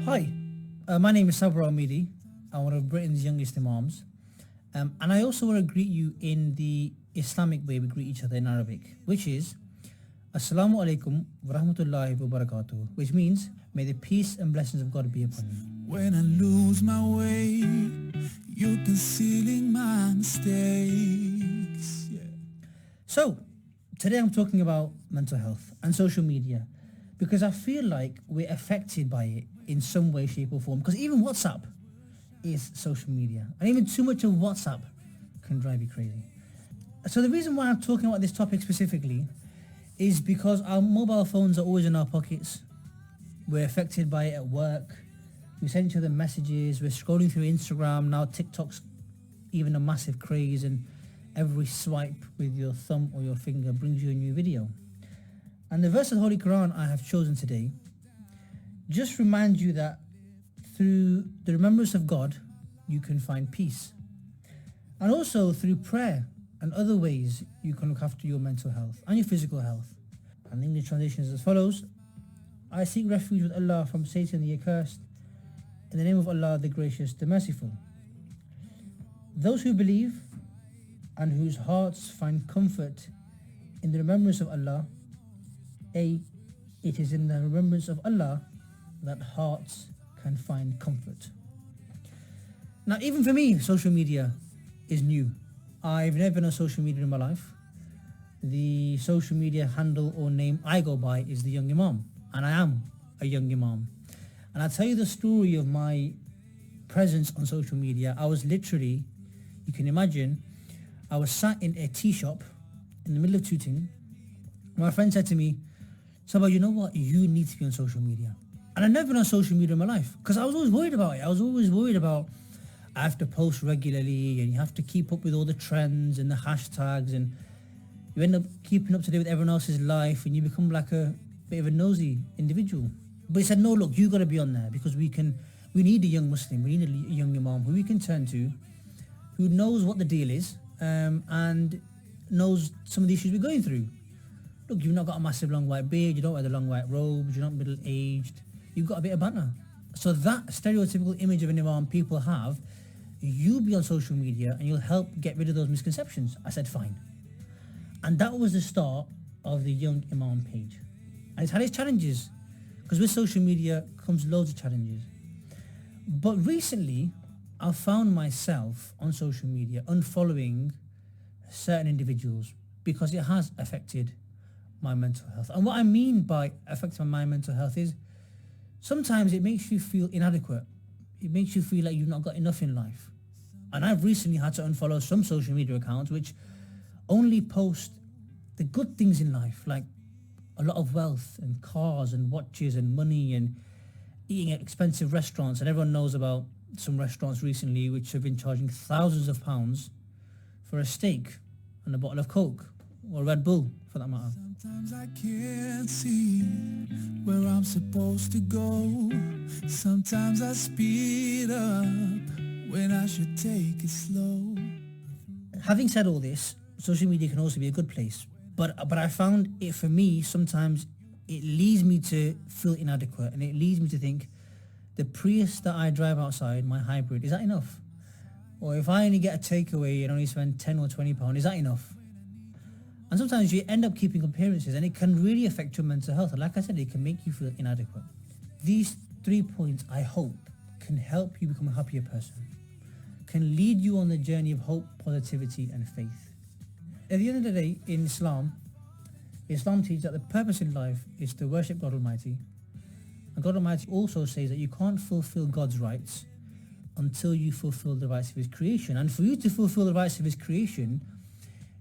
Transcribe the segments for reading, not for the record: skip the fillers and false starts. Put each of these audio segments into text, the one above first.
Hi, my name is Sabra Almidi. I'm one of Britain's youngest Imams. And I also want to greet you in the Islamic way we greet each other in Arabic, which is Assalamu alaikum wa rahmatullahi wa barakatuh, which means may the peace and blessings of God be upon you. When I lose my way, you're concealing my mistakes. Yeah. So, today I'm talking about mental health and social media because I feel like we're affected by it in some way, shape or form. Because even WhatsApp is social media. And even too much of WhatsApp can drive you crazy. So the reason why I'm talking about this topic specifically is because our mobile phones are always in our pockets. We're affected by it at work. We send each other messages. We're scrolling through Instagram. Now TikTok's even a massive craze, and every swipe with your thumb or your finger brings you a new video. And the verse of the Holy Quran I have chosen today just reminds you that through the remembrance of God, you can find peace. And also through prayer and other ways, you can look after your mental health and your physical health. And the English translation is as follows: I seek refuge with Allah from Satan the accursed, in the name of Allah the gracious, the merciful. Those who believe and whose hearts find comfort in the remembrance of Allah, it is in the remembrance of Allah that hearts can find comfort. Now, even for me, social media is new. I've never been on social media in my life. The social media handle or name I go by is the Young Imam, and I am a young Imam. And I'll tell you the story of my presence on social media. I was literally, you can imagine, I was sat in a tea shop in the middle of Tooting. My friend said to me, Sabah, you know what? You need to be on social media. And I've never been on social media in my life because I was always worried about it. I was always worried about I have to post regularly and you have to keep up with all the trends and the hashtags, and you end up keeping up to date with everyone else's life and you become like a bit of a nosy individual. But he said, no, look, you got to be on there because we need a young Muslim, we need a young Imam who we can turn to, who knows what the deal is and knows some of the issues we're going through. Look, you've not got a massive long white beard, you don't wear the long white robes, you're not middle-aged, you've got a bit of banter. So that stereotypical image of an Imam people have, you be on social media and you'll help get rid of those misconceptions. I said, fine. And that was the start of the Young Imam page. And it's had its challenges, because with social media comes loads of challenges. But recently, I've found myself on social media unfollowing certain individuals because it has affected my mental health. And what I mean by affecting my mental health is sometimes it makes you feel inadequate. It makes you feel like you've not got enough in life. And I've recently had to unfollow some social media accounts which only post the good things in life, like a lot of wealth and cars and watches and money and eating at expensive restaurants. And everyone knows about some restaurants recently which have been charging thousands of pounds for a steak and a bottle of Coke or Red Bull for that matter. Sometimes I can't see where I'm supposed to go. Sometimes I speed up when I should take it slow. Having said all this, social media can also be a good place. But I found it, for me, sometimes it leads me to feel inadequate, and it leads me to think, the Prius that I drive outside, my hybrid, is that enough? Or if I only get a takeaway and only spend 10 or 20 pounds, is that enough? And sometimes you end up keeping appearances, and it can really affect your mental health. And like I said, it can make you feel inadequate. These 3 points, I hope, can help you become a happier person, can lead you on the journey of hope, positivity and faith. At the end of the day, in Islam teaches that the purpose in life is to worship God Almighty. And God Almighty also says that you can't fulfill God's rights until you fulfill the rights of his creation. And for you to fulfill the rights of his creation,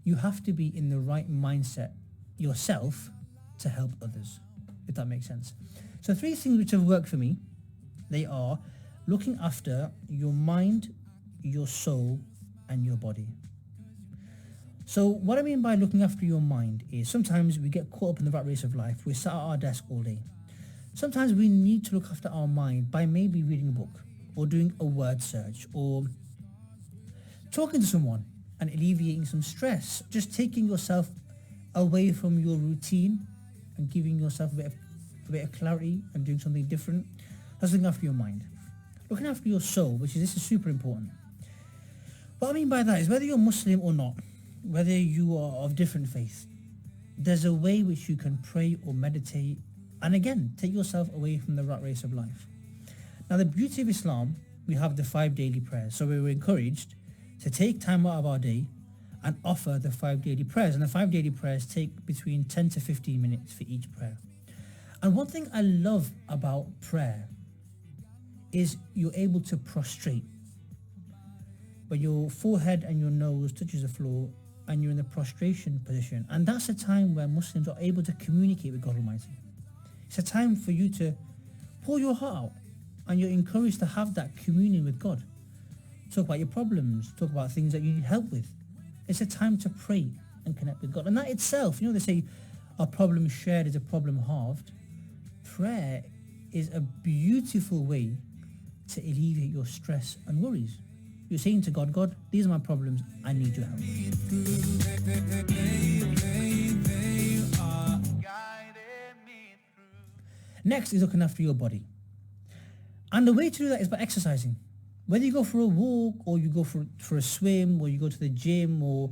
you have to be in the right mindset yourself to help others, if that makes sense. So 3 things which have worked for me, they are looking after your mind, your soul, and your body. So what I mean by looking after your mind is sometimes we get caught up in the rat race of life. We're sat at our desk all day. Sometimes we need to look after our mind by maybe reading a book or doing a word search or talking to someone and alleviating some stress. Just taking yourself away from your routine and giving yourself a bit of clarity and doing something different. That's looking after your mind. Looking after your soul, this is super important. What I mean by that is whether you're Muslim or not, whether you are of different faith, there's a way which you can pray or meditate and again, take yourself away from the rat race of life. Now the beauty of Islam, we have the 5 daily prayers. So we were encouraged to take time out of our day and offer the 5 daily prayers. And the 5 daily prayers take between 10 to 15 minutes for each prayer. And one thing I love about prayer is you're able to prostrate. But your forehead and your nose touches the floor and you're in the prostration position. And that's a time where Muslims are able to communicate with God Almighty. It's a time for you to pour your heart out and you're encouraged to have that communion with God. Talk about your problems, talk about things that you need help with. It's a time to pray and connect with God. And that itself, they say a problem shared is a problem halved. Prayer is a beautiful way to alleviate your stress and worries. You're saying to God, God, these are my problems, I need your help. Next is looking after your body. And the way to do that is by exercising. Whether you go for a walk or you go for a swim or you go to the gym or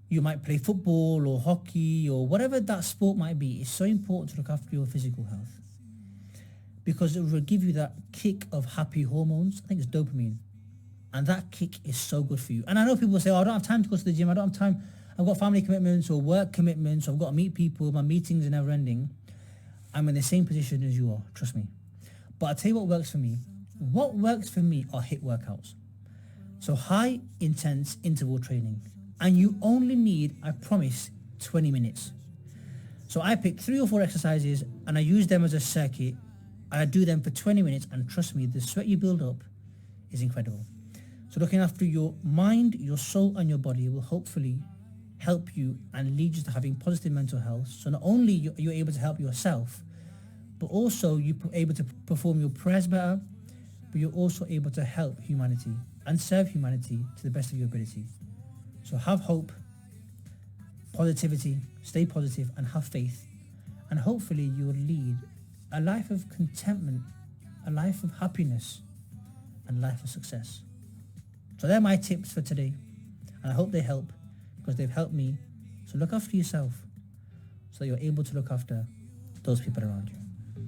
you might play football or hockey or whatever that sport might be, it's so important to look after your physical health because it will give you that kick of happy hormones. I think it's dopamine. And that kick is so good for you. And I know people say, I don't have time to go to the gym. I don't have time. I've got family commitments or work commitments. I've got to meet people. My meetings are never ending. I'm in the same position as you are. Trust me. But I'll tell you what works for me. What works for me are HIIT workouts. So high intense interval training. And you only need, I promise, 20 minutes. So I pick 3 or 4 exercises and I use them as a circuit. I do them for 20 minutes and trust me, the sweat you build up is incredible. So looking after your mind, your soul and your body will hopefully help you and lead you to having positive mental health. So not only you're able to help yourself, but also you're able to perform your prayers better, but you're also able to help humanity and serve humanity to the best of your ability. So have hope, positivity, stay positive and have faith. And hopefully you will lead a life of contentment, a life of happiness and life of success. So they're my tips for today. And I hope they help because they've helped me. So look after yourself so that you're able to look after those people around you.